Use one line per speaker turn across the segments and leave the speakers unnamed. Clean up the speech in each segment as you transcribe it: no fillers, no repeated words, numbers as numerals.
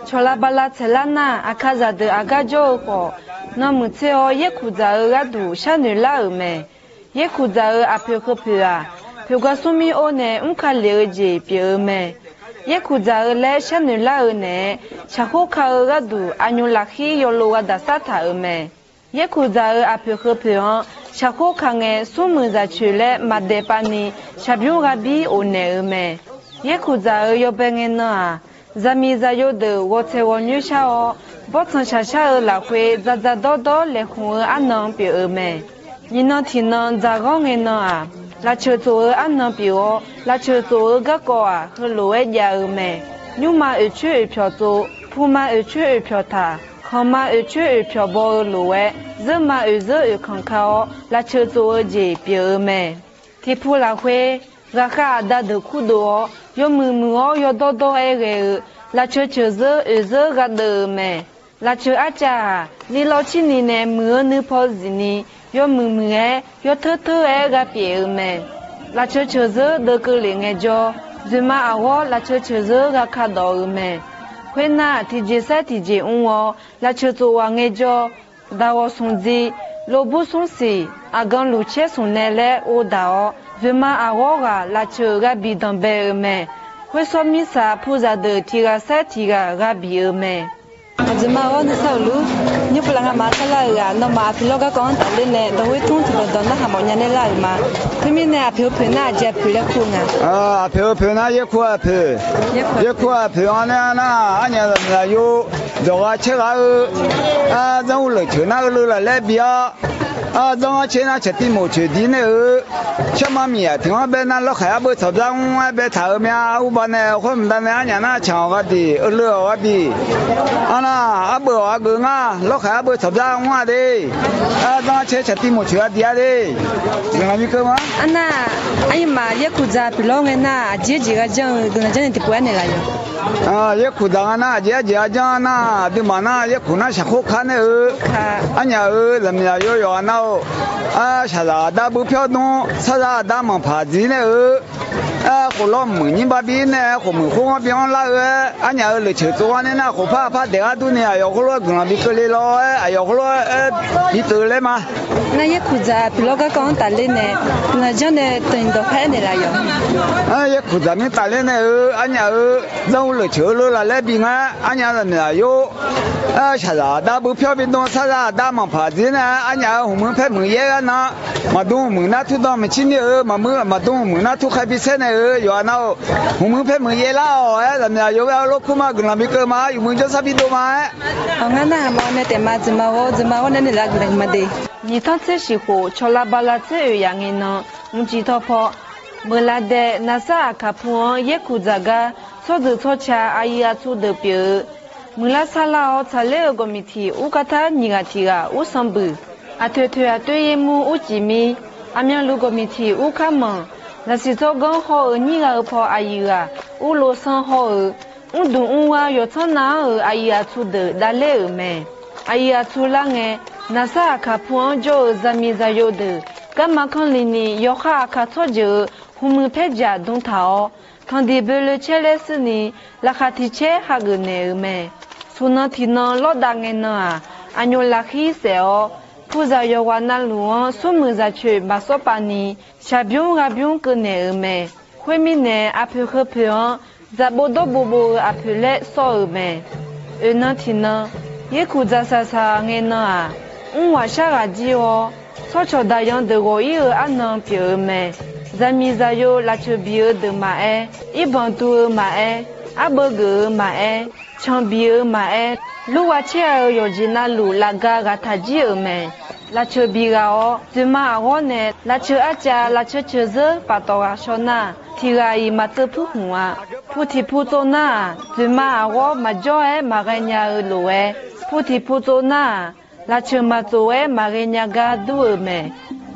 乔拉巴拉切拉纳阿卡扎的阿嘎就个，那么这哦也库扎尔阿杜小女拉尔没，也库扎尔阿皮克皮啊，皮个苏米欧呢，卡了解皮尔没。也库扎尔嘞，小女拉尔呢，恰好卡尔阿杜阿牛拉希有罗阿达萨塔尔没。也库扎尔阿皮克皮昂，恰好看个苏姆在去嘞，马德巴尼，恰比阿比欧呢尔没。也库扎尔有本个呢啊，咱们在有的我在我女小哦，不曾下下尔拉会扎扎多多来红阿能比尔没。你能听能咋个个呢啊？拉车做阿能比我，拉车做个个啊，和路埃家尔没。牛马二去二票做，铺马二去二票他，康马二去二票包路埃，人马二人二康考，拉车做姐比尔没。提铺拉会，拉哈达的苦多，有木木哦，有多多埃个，拉车车子二人个的没。拉车阿家，你老七年呢，木你跑几年？有木木哎，有偷偷哎个别个没，拉车车子都够零哎叫，人嘛阿我拉车车子个看到个没，会拿提前三提前五哦，拉车做完哎叫，打我送子，萝卜送西，阿刚路车送奶奶我打哦，人嘛阿我个拉车个比当白个没，会说米啥铺着的提个三提个比个没。Jemaah orang selalu ni pulang masalah ya, nama apilo ka kawan tak lene, dah hitung tidak dona hamanya ni lah ma. Kami ni apilo pernah aja apilo kunga.
Apilo pernah ye ku apilo ana anya na yo doa cera zau le chena le la lebia. Zau chena cheti mo chedi ne chama mia tinga be na lo khaya bo sabang be tha mia u ba ne khom da ne anya na chang ga di le wa di. Ana abo aga nga lo khaya bo sabang wa de. Zau che cheti mo chua dia de. Nga mi ko ma?
Ana ai ma ye ku za pilo ngena je ga jang dona jang ti puan ne la yo.
Ye ku da na je jang na de ma na ye ku na sha kho kha ne anya lam ya yo yo na啥子大不漂动，啥子大门爬进来和老母人把边呢，和门和边那俺家来车做完的那和怕第二度呢，要和老跟那边过来了，要和老比走来嘛。
那也苦在比那个刚打来呢，那讲的等到海呢来哟。
也苦在没打来呢，俺家让我来车了来边啊，俺家人呢有啥子大不漂边动，啥子大门爬进呢，俺家我们拍门也那，嘛东门那土当没进的嘛东门那土海边山呢。有那我们拍门也啦，咱们有要落库嘛，跟那边个嘛，有门就啥边多嘛。
俺那嘛那点嘛，怎么我那里来个嘛的？你当这时候，瞧拉巴拉这样的呢，我记得跑，没来的那啥卡普也苦这个，说着说起阿姨啊做的表，没来啥啦，查了个谜题，我给他你个题个，我上班，啊推啊对一幕我几米，阿面如果谜题我看嘛。那是做刚好你个跑阿姨啊，我路上好我懂我要从哪阿姨啊出的打来没？阿姨啊出来哎，那啥卡普就咱们在有的，干嘛看里呢？要哈卡错就我们拍家动他看的不了起来是呢，拉哈提车哈个呢没？从那天呢老大个呢啊，俺有拉黑色哦。不在要往那路出门在去把手把你下边个边个呢没？后面呢阿婆和婆昂在不多不阿婆来烧没？那天呢也苦在啥眼呢啊？我下个季哦，所求大样的我以后俺能别没？咱们在有拉车别的买一般都买阿伯个买长别买。路啊，车要进那路，那个他只没，那车比个哦，怎么我呢？那车阿家，那车车子把到啊说那，提个伊嘛走不红啊，不提不走那，怎么我嘛叫嘛个人路不提不走那，那车嘛走嘛个人个都没，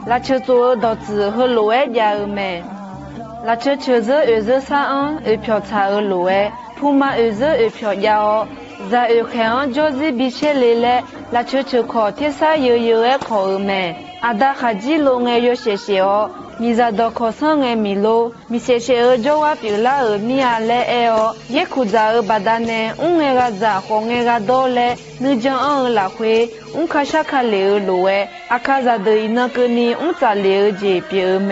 那车走到子和路家没，那车车子23票差路铺嘛票家哦。在看就是比起来拉车考天啥有考没？阿达哈基龙有些哦， มีจะดอกขอส่งเอมิโลมีเชเชอจวาปิลามีอะไรเออเยคุจาบาดานเนเงกาจาของเงกาโดเลนึจังลาเวคาชาคาเลโลเออาคาซาเดอินักนีจาเลเจเปียเม